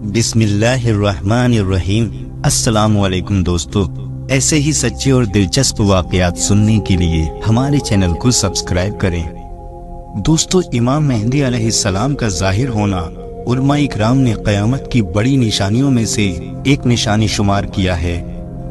بسم اللہ الرحمن الرحیم۔ السلام علیکم دوستو، ایسے ہی سچے اور دلچسپ واقعات سننے کے لیے ہمارے چینل کو سبسکرائب کریں۔ دوستو، امام مہدی علیہ السلام کا ظاہر ہونا علماء اکرام نے قیامت کی بڑی نشانیوں میں سے ایک نشانی شمار کیا ہے۔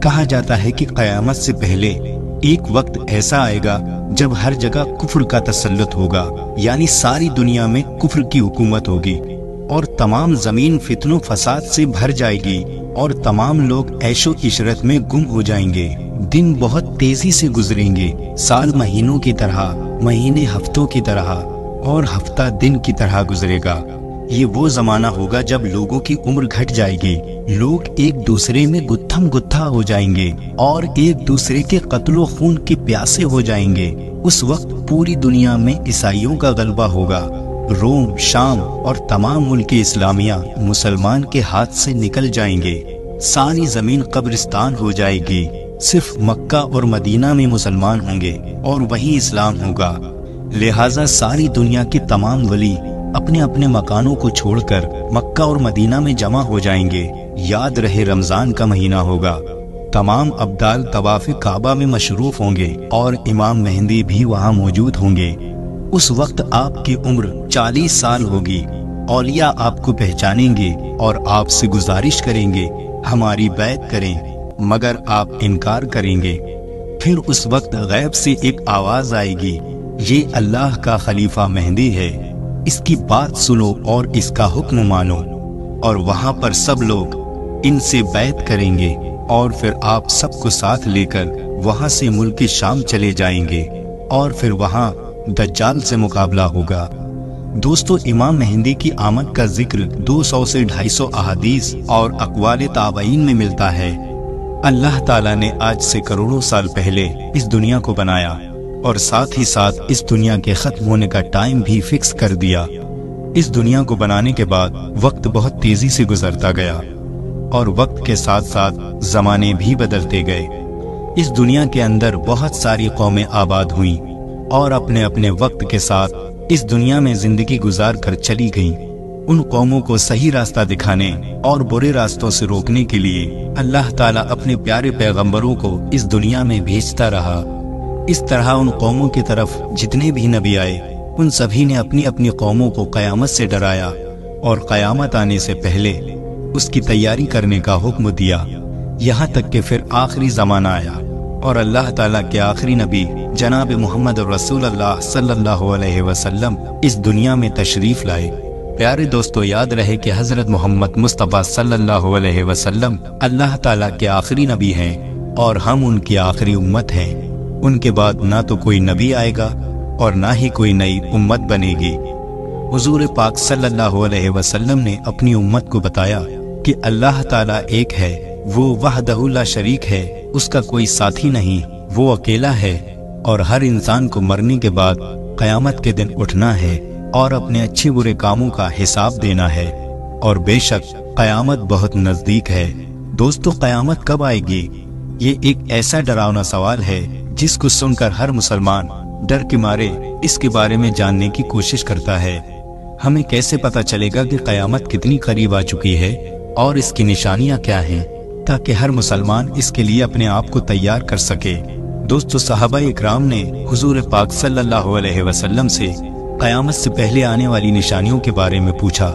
کہا جاتا ہے کہ قیامت سے پہلے ایک وقت ایسا آئے گا جب ہر جگہ کفر کا تسلط ہوگا، یعنی ساری دنیا میں کفر کی حکومت ہوگی اور تمام زمین فتن و فساد سے بھر جائے گی اور تمام لوگ عیش و عشرت میں گم ہو جائیں گے۔ دن بہت تیزی سے گزریں گے، سال مہینوں کی طرح، مہینے ہفتوں کی طرح اور ہفتہ دن کی طرح گزرے گا۔ یہ وہ زمانہ ہوگا جب لوگوں کی عمر گھٹ جائے گی، لوگ ایک دوسرے میں گتھم گتھا ہو جائیں گے اور ایک دوسرے کے قتل و خون کے پیاسے ہو جائیں گے۔ اس وقت پوری دنیا میں عیسائیوں کا غلبہ ہوگا۔ روم، شام اور تمام ملک اسلامیہ مسلمان کے ہاتھ سے نکل جائیں گے۔ ساری زمین قبرستان ہو جائے گی، صرف مکہ اور مدینہ میں مسلمان ہوں گے اور وہیں اسلام ہوگا۔ لہٰذا ساری دنیا کے تمام ولی اپنے اپنے مکانوں کو چھوڑ کر مکہ اور مدینہ میں جمع ہو جائیں گے۔ یاد رہے رمضان کا مہینہ ہوگا، تمام ابدال طواف کعبہ میں مشروف ہوں گے اور امام مہدی بھی وہاں موجود ہوں گے۔ اس وقت آپ کی عمر 40 سال ہوگی۔ اولیاء آپ کو پہچانیں گے اور آپ سے گزارش کریں گے ہماری بیعت کریں، مگر آپ انکار کریں گے۔ پھر اس وقت غیب سے ایک آواز آئے گی، یہ اللہ کا خلیفہ مہدی ہے، اس کی بات سنو اور اس کا حکم مانو۔ اور وہاں پر سب لوگ ان سے بیعت کریں گے اور پھر آپ سب کو ساتھ لے کر وہاں سے ملک شام چلے جائیں گے اور پھر وہاں دجال سے مقابلہ ہوگا۔ دوستو، امام مہدی کی آمد کا ذکر 200 سے 250 احادیث اور اقوال تابعین میں ملتا ہے۔ اللہ تعالیٰ نے آج سے کروڑوں سال پہلے اس دنیا کو بنایا اور ساتھ ہی ساتھ اس دنیا کے ختم ہونے کا ٹائم بھی فکس کر دیا۔ اس دنیا کو بنانے کے بعد وقت بہت تیزی سے گزرتا گیا اور وقت کے ساتھ ساتھ زمانے بھی بدلتے گئے۔ اس دنیا کے اندر بہت ساری قومیں آباد ہوئیں اور اپنے اپنے وقت کے ساتھ اس دنیا میں زندگی گزار کر چلی گئیں۔ ان قوموں کو صحیح راستہ دکھانے اور برے راستوں سے روکنے کے لیے اللہ تعالیٰ اپنے پیارے پیغمبروں کو اس دنیا میں بھیجتا رہا۔ اس طرح ان قوموں کی طرف جتنے بھی نبی آئے، ان سبھی نے اپنی اپنی قوموں کو قیامت سے ڈرایا اور قیامت آنے سے پہلے اس کی تیاری کرنے کا حکم دیا، یہاں تک کہ پھر آخری زمانہ آیا اور اللہ تعالیٰ کے آخری نبی جناب محمد رسول اللہ صلی اللہ علیہ وسلم اس دنیا میں تشریف لائے۔ پیارے دوستو، یاد رہے کہ حضرت محمد مصطفیٰ صلی اللہ علیہ وسلم اللہ تعالیٰ کے آخری نبی ہیں اور ہم ان کی آخری امت ہیں۔ ان کے بعد نہ تو کوئی نبی آئے گا اور نہ ہی کوئی نئی امت بنے گی۔ حضور پاک صلی اللہ علیہ وسلم نے اپنی امت کو بتایا کہ اللہ تعالیٰ ایک ہے، وہ وحدہ لا شریک ہے، اس کا کوئی ساتھی نہیں، وہ اکیلا ہے اور ہر انسان کو مرنے کے بعد قیامت کے دن اٹھنا ہے اور اپنے اچھے برے کاموں کا حساب دینا ہے، اور بے شک قیامت بہت نزدیک ہے۔ دوستو، قیامت کب آئے گی؟ یہ ایک ایسا ڈراؤنا سوال ہے جس کو سن کر ہر مسلمان ڈر کے مارے اس کے بارے میں جاننے کی کوشش کرتا ہے۔ ہمیں کیسے پتہ چلے گا کہ قیامت کتنی قریب آ چکی ہے اور اس کی نشانیاں کیا ہیں، تاکہ ہر مسلمان اس کے لیے اپنے آپ کو تیار کر سکے؟ دوستو، صحابہ اکرام نے حضور پاک صلی اللہ علیہ وسلم سے قیامت سے پہلے آنے والی نشانیوں کے بارے میں پوچھا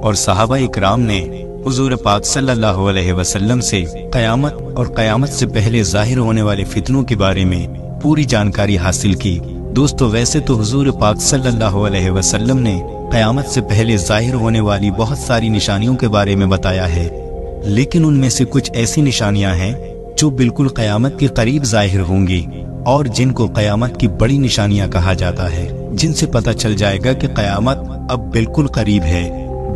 اور صحابہ اکرام نے حضور پاک صلی اللہ علیہ وسلم سے قیامت اور قیامت سے پہلے ظاہر ہونے والے فتنوں کے بارے میں پوری جانکاری حاصل کی۔ دوستو، ویسے تو حضور پاک صلی اللہ علیہ وسلم نے قیامت سے پہلے ظاہر ہونے والی بہت ساری نشانیوں کے بارے میں بتایا ہے، لیکن ان میں سے کچھ ایسی نشانیاں ہیں جو بالکل قیامت کے قریب ظاہر ہوں گی اور جن کو قیامت کی بڑی نشانیاں کہا جاتا ہے، جن سے پتہ چل جائے گا کہ قیامت اب بالکل قریب ہے۔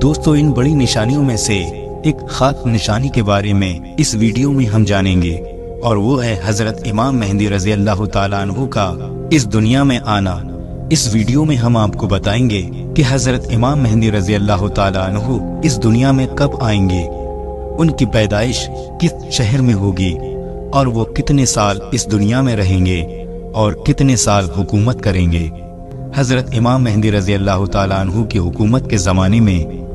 دوستو، ان بڑی نشانیوں میں سے ایک خاص نشانی کے بارے میں اس ویڈیو میں ہم جانیں گے، اور وہ ہے حضرت امام مہدی رضی اللہ تعالیٰ عنہ کا اس دنیا میں آنا۔ اس ویڈیو میں ہم آپ کو بتائیں گے کہ حضرت امام مہدی رضی اللہ تعالیٰ عنہ اس دنیا میں کب آئیں گے، ان کی پیدائش کس شہر میں ہوگی اور وہ کتنے سال اس دنیا میں رہیں گے اور کتنے سال حکومت کریں گے۔ حضرت امام مہدی رضی اللہ تعالیٰ عنہ کی حکومت کے زمانے میں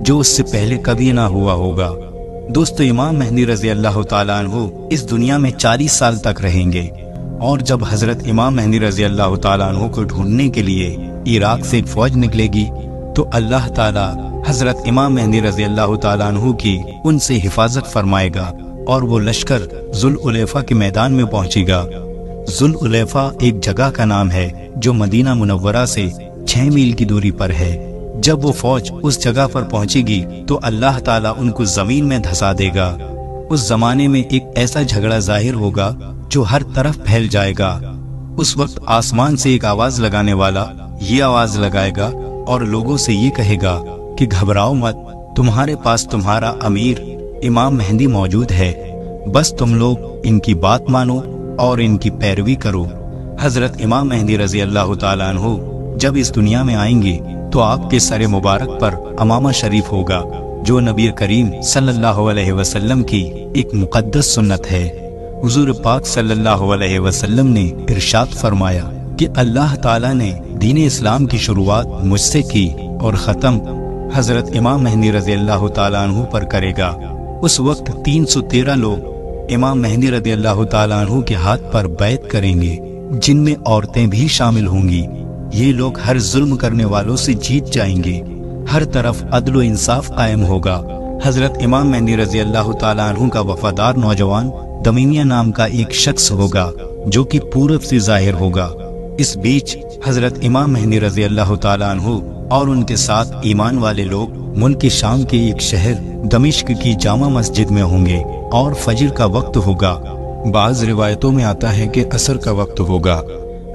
جو اس سے پہلے کبھی نہ ہوا ہوگا۔ دوستو امام مہدی رضی اللہ تعالیٰ عنہ اس دنیا میں 40 سال تک رہیں گے، اور جب حضرت امام مہدی رضی اللہ تعالیٰ عنہ کو ڈھونڈنے کے لیے عراق سے ایک فوج نکلے گی تو اللہ تعالیٰ حضرت امام مہدی رضی اللہ تعالیٰ عنہ کی ان سے حفاظت فرمائے گا، اور وہ لشکر ذوالحلیفہ کے میدان میں پہنچے گا۔ ذوالحلیفہ ایک جگہ کا نام ہے جو مدینہ منورہ سے 6 میل کی دوری پر ہے۔ جب وہ فوج اس جگہ پر پہنچے گی تو اللہ تعالیٰ ان کو زمین میں دھسا دے گا۔ اس زمانے میں ایک ایسا جھگڑا ظاہر ہوگا جو ہر طرف پھیل جائے گا۔ اس وقت آسمان سے ایک آواز لگانے والا یہ آواز لگائے گا اور لوگوں سے یہ کہے گا کہ گھبراؤ مت، تمہارے پاس تمہارا امیر امام مہدی موجود ہے، بس تم لوگ ان کی بات مانو اور ان کی پیروی کرو۔ حضرت امام مہدی رضی اللہ تعالیٰ عنہ جب اس دنیا میں آئیں گے تو آپ کے سر مبارک پر امامہ شریف ہوگا، جو نبی کریم صلی اللہ علیہ وسلم کی ایک مقدس سنت ہے۔ حضور پاک صلی اللہ علیہ وسلم نے ارشاد فرمایا کہ اللہ تعالیٰ نے دین اسلام کی شروعات مجھ سے کی اور ختم حضرت امام مہدی رضی اللہ تعالیٰ عنہ پر کرے گا۔ اس وقت 313 لوگ امام مہدی رضی اللہ تعالیٰ عنہ کے ہاتھ پر بیعت کریں گے، جن میں عورتیں بھی شامل ہوں گی۔ یہ لوگ ہر ظلم کرنے والوں سے جیت جائیں گے، ہر طرف عدل و انصاف قائم ہوگا۔ حضرت امام مہدی رضی اللہ تعالیٰ عنہ کا وفادار نوجوان دمیمیہ نام کا ایک شخص ہوگا جو کہ پورب سے ظاہر ہوگا۔ اس بیچ حضرت امام مہدی رضی اللہ تعالیٰ عنہ اور ان کے ساتھ ایمان والے لوگ ملک شام کے ایک شہر دمشق کی جامع مسجد میں ہوں گے، اور فجر کا وقت ہوگا۔ بعض روایتوں میں آتا ہے کہ عصر کا وقت ہوگا۔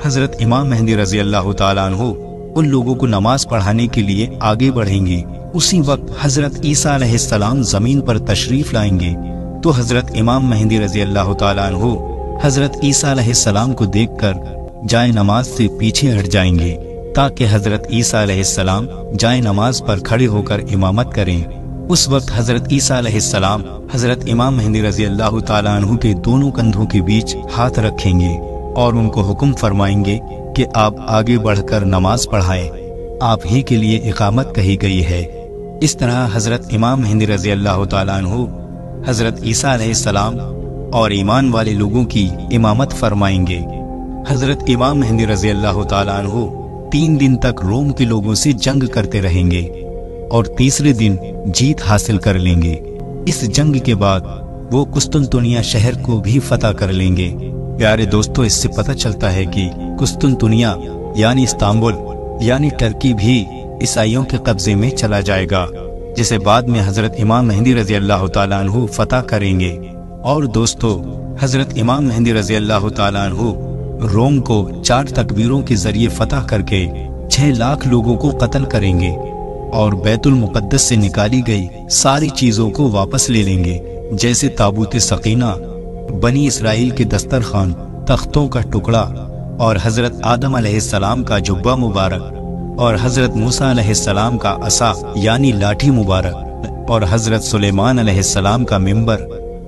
حضرت امام مہدی رضی اللہ تعالیٰ عنہ ان لوگوں کو نماز پڑھانے کے لیے آگے بڑھیں گے۔ اسی وقت حضرت عیسیٰ علیہ السلام زمین پر تشریف لائیں گے، تو حضرت امام مہدی رضی اللہ تعالیٰ عنہ حضرت عیسیٰ علیہ السلام کو دیکھ کر جائے نماز سے پیچھے ہٹ جائیں گے تاکہ حضرت عیسیٰ علیہ السلام جائے نماز پر کھڑے ہو کر امامت کریں۔ اس وقت حضرت عیسیٰ علیہ السلام حضرت امام مہدی رضی اللہ تعالیٰ عنہ کے دونوں کندھوں کے بیچ ہاتھ رکھیں گے اور ان کو حکم فرمائیں گے کہ آپ آگے بڑھ کر نماز پڑھائیں، آپ ہی کے لیے اقامت کہی گئی ہے۔ اس طرح حضرت امام مہدی رضی اللہ تعالیٰ عنہ حضرت عیسیٰ علیہ السلام اور ایمان والے لوگوں کی امامت فرمائیں گے۔ حضرت امام مہدی رضی اللہ تعالیٰ عنہ 3 دن تک روم کے لوگوں سے جنگ کرتے رہیں گے اور تیسرے دن جیت حاصل کر لیں گے۔ اس جنگ کے بعد وہ قسطنطنیہ شہر کو بھی فتح کر لیں گے۔ پیارے دوستو، اس سے پتہ چلتا ہے کہ قسطنطنیہ یعنی استنبول یعنی ترکی بھی عیسائیوں کے قبضے میں چلا جائے گا، جسے بعد میں حضرت امام مہدی رضی اللہ تعالیٰ عنہ فتح کریں گے۔ اور دوستو، حضرت امام مہدی رضی اللہ تعالیٰ عنہ روم کو 4 تکبیروں کے ذریعے فتح کر کے 6 لاکھ لوگوں کو قتل کریں گے، اور بیت المقدس سے نکالی گئی ساری چیزوں کو واپس لے لیں گے، جیسے تابوت سقینہ، بنی اسرائیل کے دسترخوان، تختوں کا ٹکڑا، اور حضرت آدم علیہ السلام کا جبہ مبارک، اور حضرت موسیٰ علیہ السلام کا عصا یعنی لاٹھی مبارک، اور حضرت سلیمان علیہ السلام کا منبر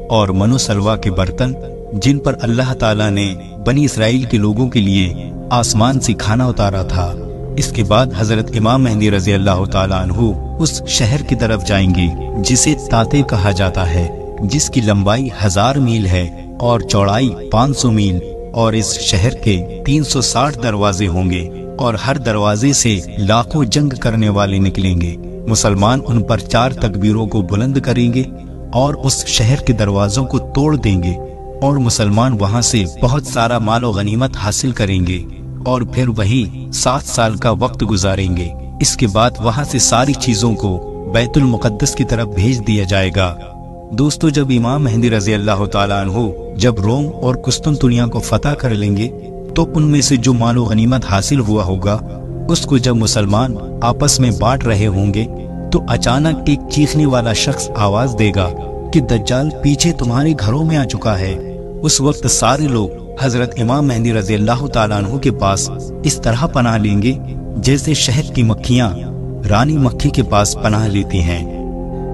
اور منو سلوا کے برتن، جن پر اللہ تعالیٰ نے بنی اسرائیل کے لوگوں کے لیے آسمان سے کھانا اتارا تھا۔ اس کے بعد حضرت امام مہدی رضی اللہ تعالیٰ عنہ اس شہر کی طرف جائیں گے جسے تاتے کہا جاتا ہے، جس کی لمبائی 1000 میل ہے اور چوڑائی 500 میل، اور اس شہر کے 360 دروازے ہوں گے، اور ہر دروازے سے لاکھوں جنگ کرنے والے نکلیں گے۔ مسلمان ان پر 4 تکبیروں کو بلند کریں گے اور اس شہر کے دروازوں کو توڑ دیں گے، اور مسلمان وہاں سے بہت سارا مال و غنیمت حاصل کریں گے، اور پھر وہی 7 سال کا وقت گزاریں گے۔ اس کے بعد وہاں سے ساری چیزوں کو بیت المقدس کی طرف بھیج دیا جائے گا۔ دوستو، جب امام مہدی رضی اللہ تعالیٰ عنہ جب روم اور قسطنطنیہ کو فتح کر لیں گے تو ان میں سے جو مال و غنیمت حاصل ہوا ہوگا اس کو جب مسلمان آپس میں بانٹ رہے ہوں گے تو اچانک ایک چیخنے والا شخص آواز دے گا کہ دجال پیچھے تمہارے گھروں میں آ چکا ہے۔ اس وقت سارے لوگ حضرت امام مہدی رضی اللہ تعالیٰ عنہ کے پاس اس طرح پناہ لیں گے جیسے شہد کی مکھیاں رانی مکھی کے پاس پناہ لیتی ہیں۔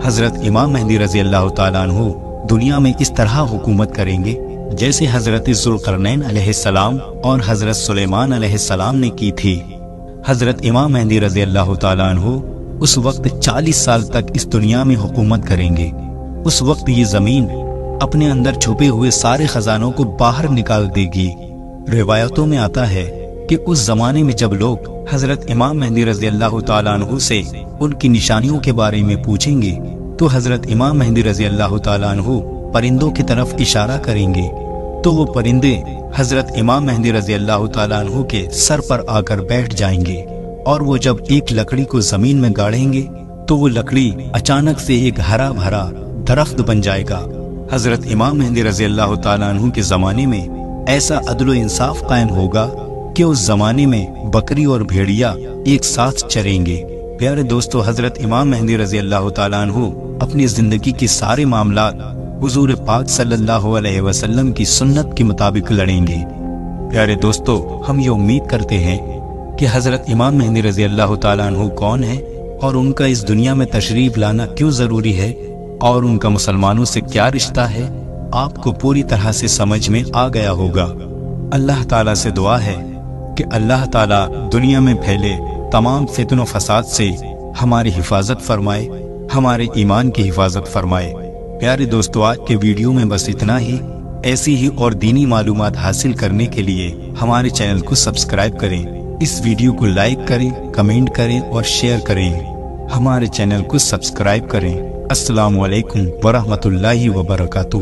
حضرت امام مہدی رضی اللہ تعالیٰ عنہ دنیا میں اس طرح حکومت کریں گے جیسے حضرت ذوالقرنین علیہ السلام اور حضرت سلیمان علیہ السلام نے کی تھی۔ حضرت امام مہدی رضی اللہ تعالیٰ عنہ اس وقت 40 سال تک اس دنیا میں حکومت کریں گے۔ اس وقت یہ زمین اپنے اندر چھپے ہوئے سارے خزانوں کو باہر نکال دے گی۔ روایتوں میں آتا ہے کہ اس زمانے میں جب لوگ حضرت امام مہدی رضی اللہ تعالیٰ عنہ سے ان کی نشانیوں کے بارے میں پوچھیں گے تو حضرت امام مہدی رضی اللہ تعالیٰ عنہ پرندوں کی طرف اشارہ کریں گے تو وہ پرندے حضرت امام مہدی رضی اللہ تعالیٰ عنہ کے سر پر آ کر بیٹھ جائیں گے، اور وہ جب ایک لکڑی کو زمین میں گاڑیں گے تو وہ لکڑی اچانک سے ایک ہرا بھرا درخت بن جائے گا۔ حضرت امام مہدی رضی اللہ تعالیٰ عنہ کے زمانے میں ایسا عدل و انصاف قائم ہوگا کہ اس زمانے میں بکری اور بھیڑیا ایک ساتھ چریں گے۔ پیارے دوستو، حضرت امام مہدی رضی اللہ تعالیٰ عنہ اپنی زندگی کے سارے معاملات حضور پاک صلی اللہ علیہ وسلم کی سنت کے مطابق لڑیں گے۔ پیارے دوستو، ہم یہ امید کرتے ہیں کہ حضرت امام مہدی رضی اللہ تعالیٰ عنہ کون ہے اور ان کا اس دنیا میں تشریف لانا کیوں ضروری ہے اور ان کا مسلمانوں سے کیا رشتہ ہے، آپ کو پوری طرح سے سمجھ میں آ گیا ہوگا۔ اللہ تعالیٰ سے دعا ہے کہ اللہ تعالیٰ دنیا میں پھیلے تمام فتن و فساد سے ہماری حفاظت فرمائے، ہمارے ایمان کی حفاظت فرمائے۔ پیارے دوستو، آج کے ویڈیو میں بس اتنا ہی۔ ایسی ہی اور دینی معلومات حاصل کرنے کے لیے ہمارے چینل کو سبسکرائب کریں، اس ویڈیو کو لائک کریں، کمنٹ کریں اور شیئر کریں۔ ہمارے چینل کو سبسکرائب کریں۔ السلام علیکم ورحمۃ اللہ وبرکاتہ۔